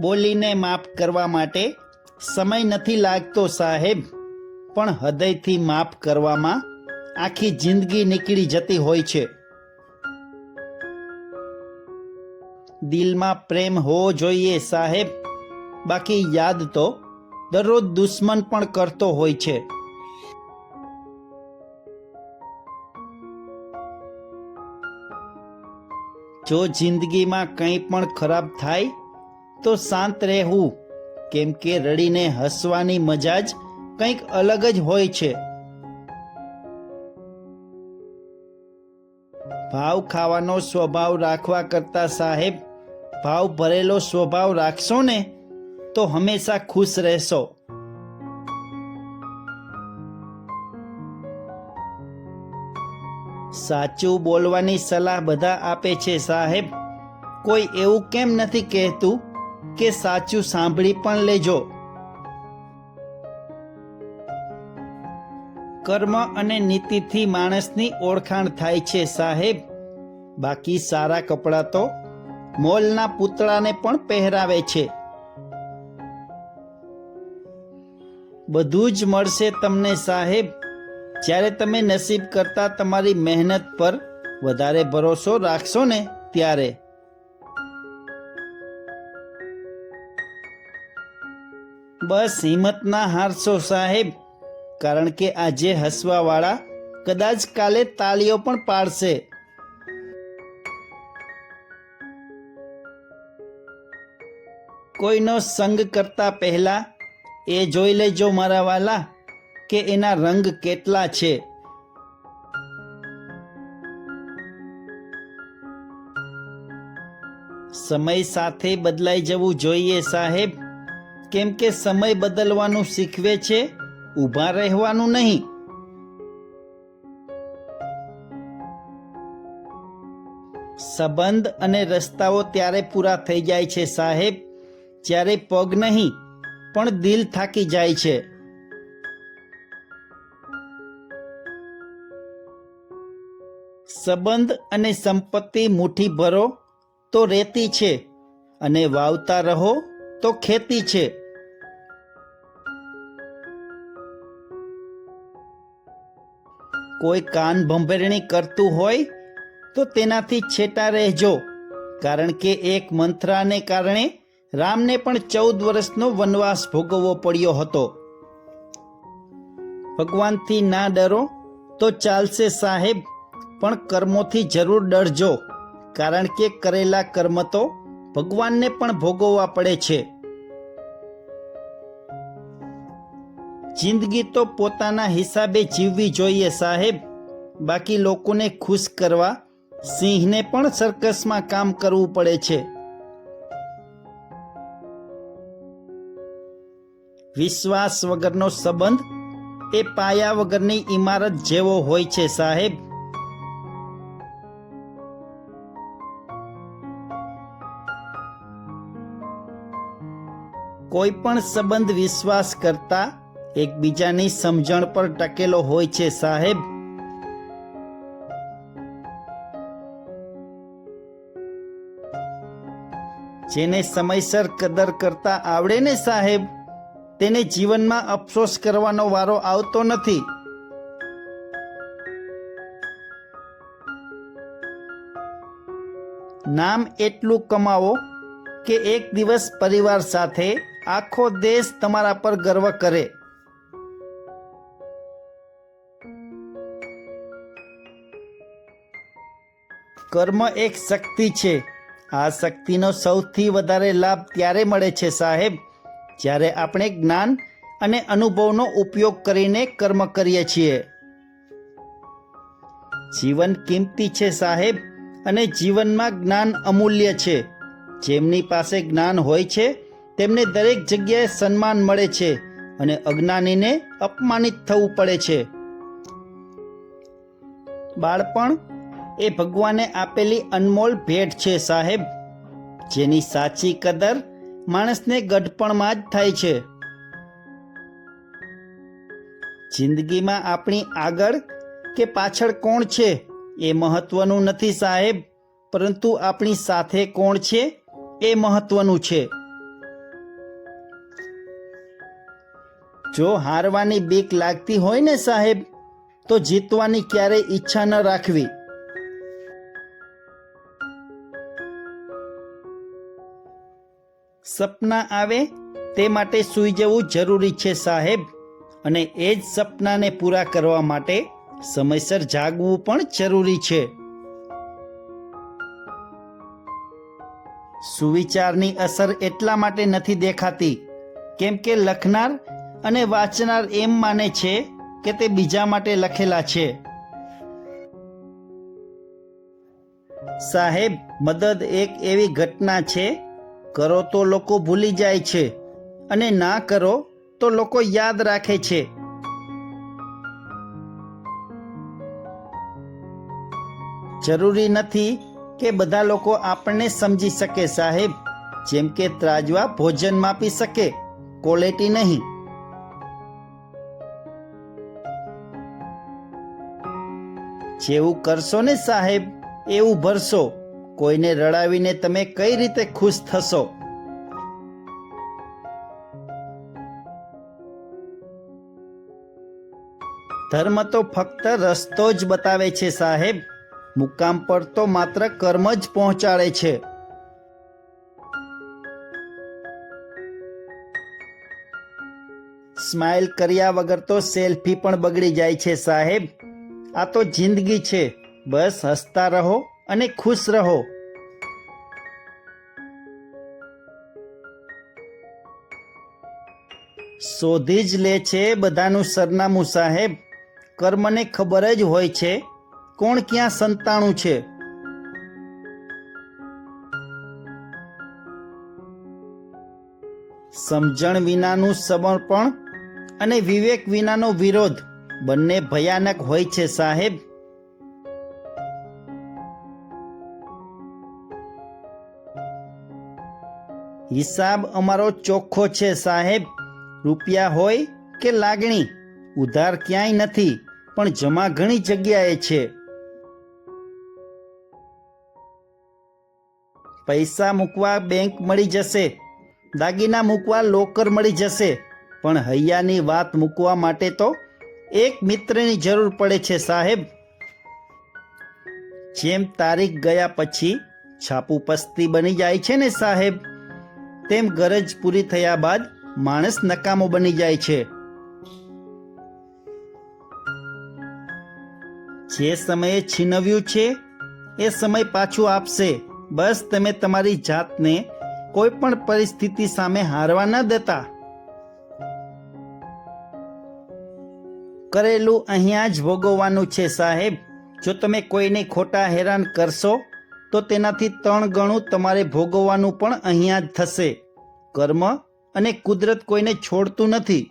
બોલીને માફ કરવા માટે સમય નથી લાગતો સાહેબ, પણ હૃદયથી માફ કરવામાં આખી જિંદગી નીકળી જતી હોય છે. દિલમાં પ્રેમ હોવો જોઈએ સાહેબ, બાકી યાદ તો દરરોજ દુશ્મન પણ કરતો હોય છે. જો જિંદગીમાં કંઈ પણ ખરાબ થાય તો શાંત રહેવું, કેમ કે રડીને હસવાની મજા જ કંઈક અલગ જ હોય છે. ભાવ ખાવાનો સ્વભાવ રાખવા કરતા સાહેબ ભાવ ભરેલો સ્વભાવ રાખશો ને તો હંમેશા ખુશ રહેશો. સાચું બોલવાની સલાહ બધા આપે છે સાહેબ, કોઈ એવું કેમ નથી કહેતું કે સાચું સાંભળી પણ લેજો. કર્મ અને નીતિથી માણસની ઓળખાણ થાય છે સાહેબ, બાકી સારા કપડાં તો મોલના પૂતળાને પણ પહેરાવે છે. બધું જ મળશે તમને સાહેબ, જ્યારે તમે નસીબ કરતાં તમારી મહેનત પર વધારે ભરોસો રાખશો ને ત્યારે. બસ હિંમત ના હારશો સાહેબ, કારણ કે આજે હસવાવાળા કદાચ કાલે તાળીઓ પણ પાડશે. કોઈનો સંગ કરતા પહેલા એ જોઈ લેજો મારા વાલા કે એના રંગ કેટલા છે. સમય સાથે બદલાઈ જવું જોઈએ સાહેબ, કેમ કે સમય બદલવાનું શીખવે છે, ઊભા રહેવાનું નહીં. સંબંધ અને રસ્તાઓ ત્યારે પૂરા થઈ જાય છે સાહેબ, જ્યારે પગ નહીં પણ દિલ થાકી જાય છે. સંબંધ અને સંપત્તિ મુઠ્ઠી ભરો તો રેતી છે, અને વાવતા રહો તો ખેતી છે. કોઈ કાન ભંભેરણી કરતું હોય તો તેનાથી છેટા રહેજો, કારણ કે એક મંથરાને કારણે રામને પણ 14 વર્ષનો વનવાસ ભોગવવો પડ્યો હતો. ભગવાનથી ના ડરો તો ચાલશે સાહેબ, પણ કર્મોથી જરૂર ડરજો, કારણ કે કરેલા કર્મ તો ભગવાનને પણ ભોગવવા પડે છે. જિંદગી તો પોતાના હિસાબે જીવવી જોઈએ સાહેબ, બાકી લોકોને ખુશ કરવા સિંહને પણ સર્કસમાં કામ કરવું પડે છે. વિશ્વાસ વગરનો સંબંધ એ પાયા વગરની ઇમારત જેવો હોય છે સાહેબ. કોઈ પણ સંબંધ વિશ્વાસ કરતા એકબીજાની સમજણ પર ટકેલો હોય છે સાહેબ. જેને સમયસર કદર કરતા આવડે ને સાહેબ, તેને જીવનમાં અફસોસ કરવાનો વારો આવતો નથી. નામ એટલું કમાવો કે એક દિવસ પરિવાર સાથે આખો દેશ તમારા પર ગર્વ કરે. કર્મ એક શક્તિ છે, આ શક્તિનો સૌથી વધારે લાભ ત્યારે મળે છે સાહેબ, જ્યારે આપણે જ્ઞાન અને અનુભવનો ઉપયોગ કરીને કર્મ કરીએ છીએ. જીવન કિંમતી છે સાહેબ, અને જીવનમાં જ્ઞાન અમૂલ્ય છે. જેમની પાસે જ્ઞાન હોય છે તેમને દરેક જગ્યાએ સન્માન મળે છે, અને અજ્ઞાનીને અપમાનિત થવું પડે છે. બાળપણ એ ભગવાને આપેલી અનમોલ ભેટ છે સાહેબ, જેની સાચી કદર માણસને ગઢપણમાં જ થાય છે. જિંદગીમાં આપણી આગળ કે પાછળ કોણ છે એ મહત્વનું નથી સાહેબ, પરંતુ આપણી સાથે કોણ છે એ મહત્વનું છે. જો હારવાની બીક લાગતી હોય ને સાહેબ, તો જીતવાની ક્યારેય ઈચ્છા ન રાખવી. સપના આવે તે માટે સૂઈ જવું જરૂરી છે સાહેબ, અને એ જ સપનાને પૂરા કરવા માટે સમયસર જાગવું પણ જરૂરી છે. સુવિચારની અસર એટલા માટે નથી દેખાતી કેમ કે લખનાર અને વાંચનાર એમ માને છે કે તે બીજા માટે લખેલા છે. સાહેબ, મદદ એક એવી ઘટના છે, કરો તો લોકો ભૂલી જાય છે અને ના કરો તો લોકો યાદ રાખે છે. જરૂરી નથી કે બધા લોકો આપણને સમજી શકે સાહેબ, જેમ કે ત્રાજવા ભોજન માપી શકે, ક્વોલિટી નહીં. જેવું કરશો ને સાહેબ એવું ભરશો. કોઈને રડાવીને તમે કઈ રીતે ખુશ થશો? ધર્મ તો ફક્ત રસ્તો જ બતાવે છે સાહેબ, મુકામ પર તો માત્ર કર્મ જ પહોંચાડે છે. સ્માઇલ કર્યા વગર તો સેલ્ફી પણ બગડી જાય છે સાહેબ. આ તો જિંદગી છે, બસ હસતા રહો અને ખુશ રહો. શોધી જ લે છે બધાનું સરનામું સાહેબ. કર્મને ખબર જ હોય છે કોણ ક્યાં સંતાણું છે. સમજણ વિનાનું સમર્પણ અને વિવેક વિનાનો વિરોધ બંને ભયાનક હોય છે સાહેબ. હિસાબ અમારો ચોખ્ખો છે સાહેબ. રૂપિયા હોય કે લાગણી, ઉધાર ક્યાંય નથી, પણ જમા ઘણી જગ્યાએ છે. પૈસા મૂકવા બેંક મળી જશે, દાગીના મૂકવા લોકર મળી જશે, પણ હૈયાની વાત મૂકવા માટે તો એક મિત્રની જરૂર પડે છે સાહેબ. જેમ તારીખ ગયા પછી છાપું પસ્તી બની જાય છે ને સાહેબ, તેમ ગરજ પૂરી થયા બાદ માણસ નકામો બની જાય છે. જે સમયે છીનવ્યું છે એ સમય પાછું આપશે. બસ તમે તમારી જાતને કોઈ પણ પરિસ્થિતિ સામે હારવા ન દેતા. કરેલું અહીંયા જ ભોગવવાનું છે સાહેબ. જો તમે કોઈને ખોટા હેરાન કરશો તો તેનાથી 3 ગણું તમારે ભોગવવાનું પણ અહીંયા જ થશે. કર્મ અને કુદરત કોઈને છોડતું નથી.